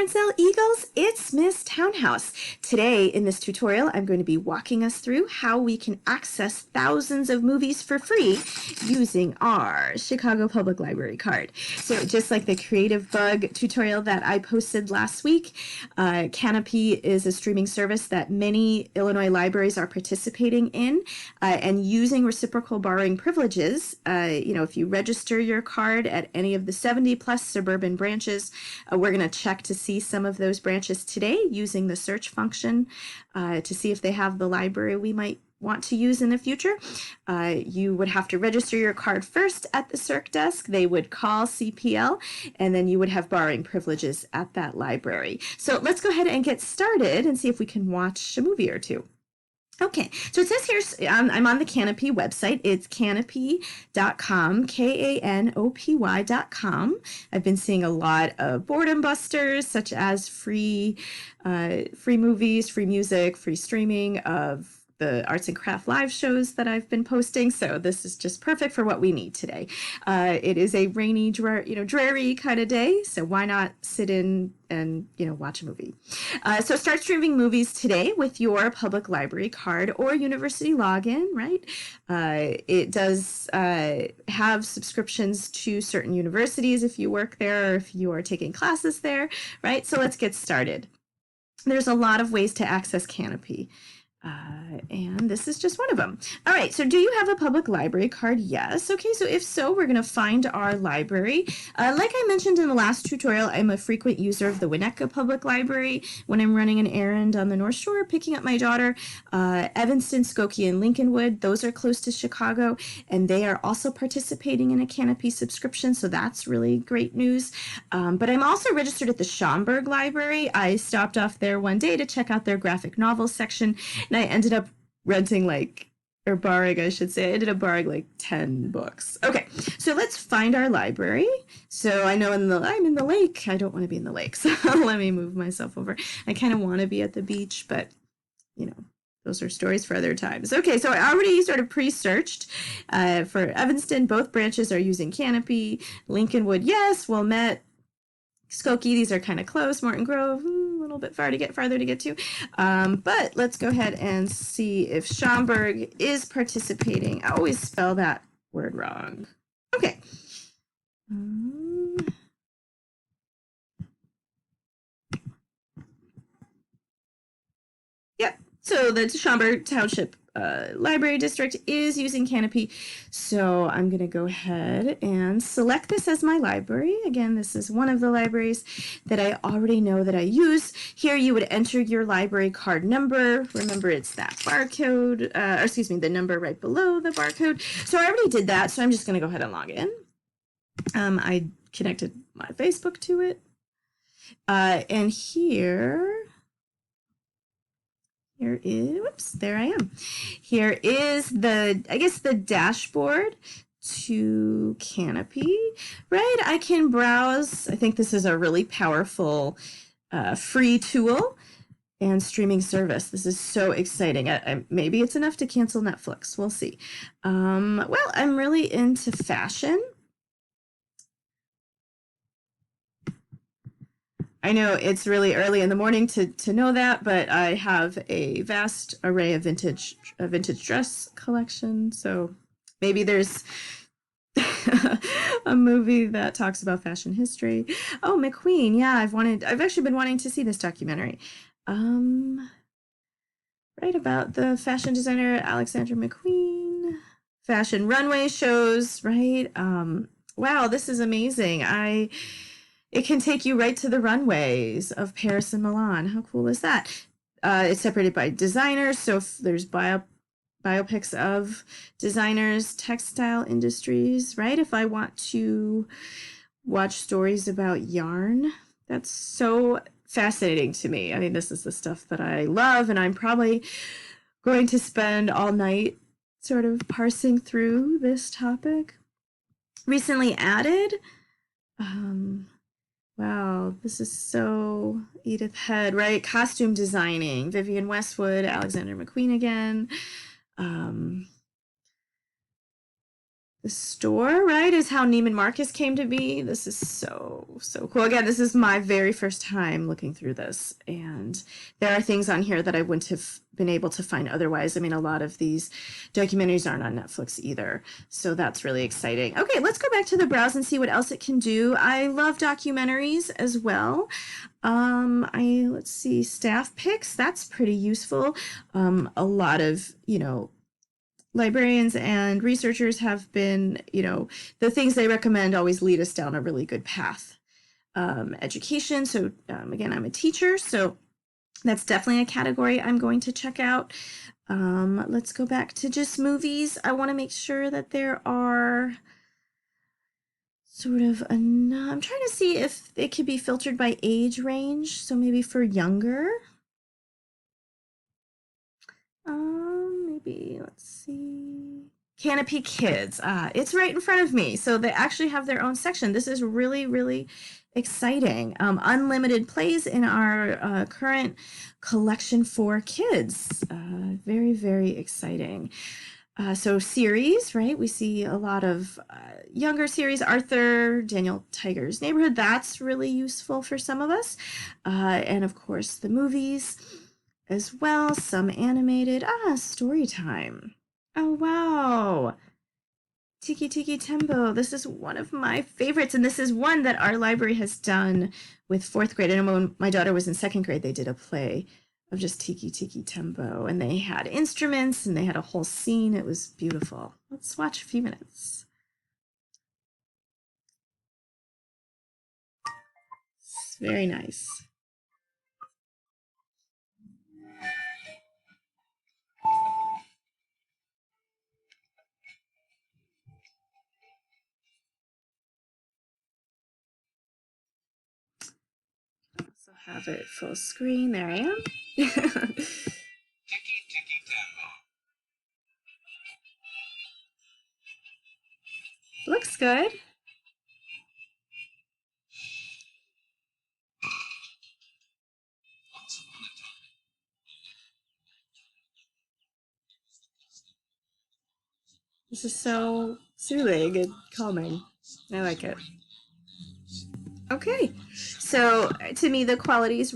Rapunzel Eagles, it's Miss Townhouse. Today in this tutorial, I'm going to be walking us through how we can access thousands of movies for free using our Chicago Public Library card. So just like the Creative Bug tutorial that I posted last week, Canopy is a streaming service that many Illinois libraries are participating in and using reciprocal borrowing privileges. If you register your card at any of the 70 plus suburban branches, we're going to check to see some of those branches today using the search function to see if they have the library we might want to use in the future. You would have to register your card first at the circ desk. They would call CPL, and then you would have borrowing privileges at that library. So let's go ahead and get started and see if we can watch a movie or two. Okay, so it says here, I'm on the Canopy website. It's canopy.com, Kanopy.com. I've been seeing a lot of boredom busters, such as free movies, free music, free streaming of the arts and craft live shows that I've been posting. So this is just perfect for what we need today. It is a rainy, dreary kind of day. So why not sit in and, watch a movie? So start streaming movies today with your public library card or university login, right? It does have subscriptions to certain universities if you work there or if you are taking classes there, right? So let's get started. There's a lot of ways to access Canopy. And this is just one of them. All right, so do you have a public library card? Yes. Okay, so if so, we're going to find our library. Like I mentioned in the last tutorial, I'm a frequent user of the Winnetka Public Library when I'm running an errand on the North Shore, picking up my daughter. Evanston, Skokie, and Lincolnwood, those are close to Chicago, and they are also participating in a Canopy subscription, so that's really great news. But I'm also registered at the Schaumburg Library. I stopped off there one day to check out their graphic novel section, and I ended up borrowing like 10 books. Okay, so let's find our library. So I know I'm in the lake. I don't want to be in the lake, so let me move myself over. I kind of want to be at the beach, but those are stories for other times. Okay, so I already sort of pre-searched for Evanston. Both branches are using Canopy. Lincolnwood, yes. Wilmette, Skokie, these are kind of close. Morton Grove, a little bit farther to get to. But let's go ahead and see if Schaumburg is participating. I always spell that word wrong. Okay. Yep. So the Schaumburg Township Library District is using Canopy. So I'm going to go ahead and select this as my library. Again, this is one of the libraries that I already know that I use. Here you would enter your library card number. Remember, it's that barcode, the number right below the barcode. So I already did that, so I'm just going to go ahead and log in. I connected my Facebook to it. And there I am. Here is the dashboard to Canopy, right? I can browse. I think this is a really powerful free tool and streaming service. This is so exciting. Maybe it's enough to cancel Netflix. We'll see. Well, I'm really into fashion. I know it's really early in the morning to know that, but I have a vast array of vintage dress collection. So maybe there's a movie that talks about fashion history. Oh, McQueen. Yeah, I've actually been wanting to see this documentary. Right about the fashion designer Alexander McQueen. Fashion runway shows, right? Wow, this is amazing. It can take you right to the runways of Paris and Milan. How cool is that? It's separated by designers, so if there's biopics of designers, textile industries, right? If I want to watch stories about yarn, that's so fascinating to me. I mean, this is the stuff that I love, and I'm probably going to spend all night sort of parsing through this topic. Recently added, wow, this is so Edith Head, right? Costume designing, Vivienne Westwood, Alexander McQueen again. The store, right, is how Neiman Marcus came to be. This is so cool. Again, this is my very first time looking through this, and there are things on here that I wouldn't have been able to find otherwise. I mean, a lot of these documentaries aren't on Netflix either, so that's really exciting. Okay, let's go back to the browse and see what else it can do. I love documentaries as well. Let's see, staff picks. That's pretty useful. A lot of, librarians and researchers have been, the things they recommend always lead us down a really good path. Education. So, again, I'm a teacher, so that's definitely a category I'm going to check out. Let's go back to just movies. I want to make sure that there are sort of enough. I'm trying to see if it could be filtered by age range. So maybe for younger. Maybe let's see. Canopy Kids. It's right in front of me. So they actually have their own section. This is really, really exciting. Unlimited plays in our current collection for kids. Very, very exciting. So series, right? We see a lot of younger series. Arthur, Daniel Tiger's Neighborhood. That's really useful for some of us. And of course, the movies as well. Some animated. Story time. Oh, wow. Tiki Tiki Tembo. This is one of my favorites, and this is one that our library has done with fourth grade. I know when my daughter was in second grade, they did a play of just Tiki Tiki Tembo, and they had instruments, and they had a whole scene. It was beautiful. Let's watch a few minutes. It's very nice. Also have it full screen. There I am. Tiki Tiki Tembo. Looks good. Once upon a time, This is so soothing and calming. I like it. Okay, so to me, the quality is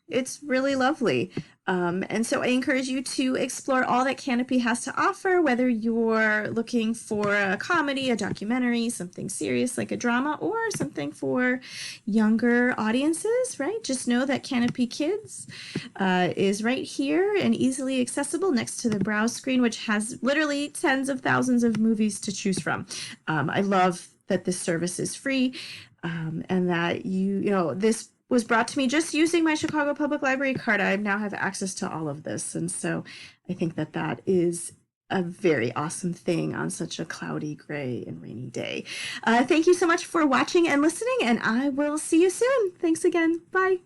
it's really lovely. And so I encourage you to explore all that Canopy has to offer, whether you're looking for a comedy, a documentary, something serious like a drama, or something for younger audiences, right? Just know that Canopy Kids is right here and easily accessible next to the browse screen, which has literally tens of thousands of movies to choose from. I love that this service is free, and that this was brought to me just using my Chicago Public Library card. I now have access to all of this, and so I think that that is a very awesome thing on such a cloudy, gray, and rainy day. Thank you so much for watching and listening, and I will see you soon. Thanks again. Bye.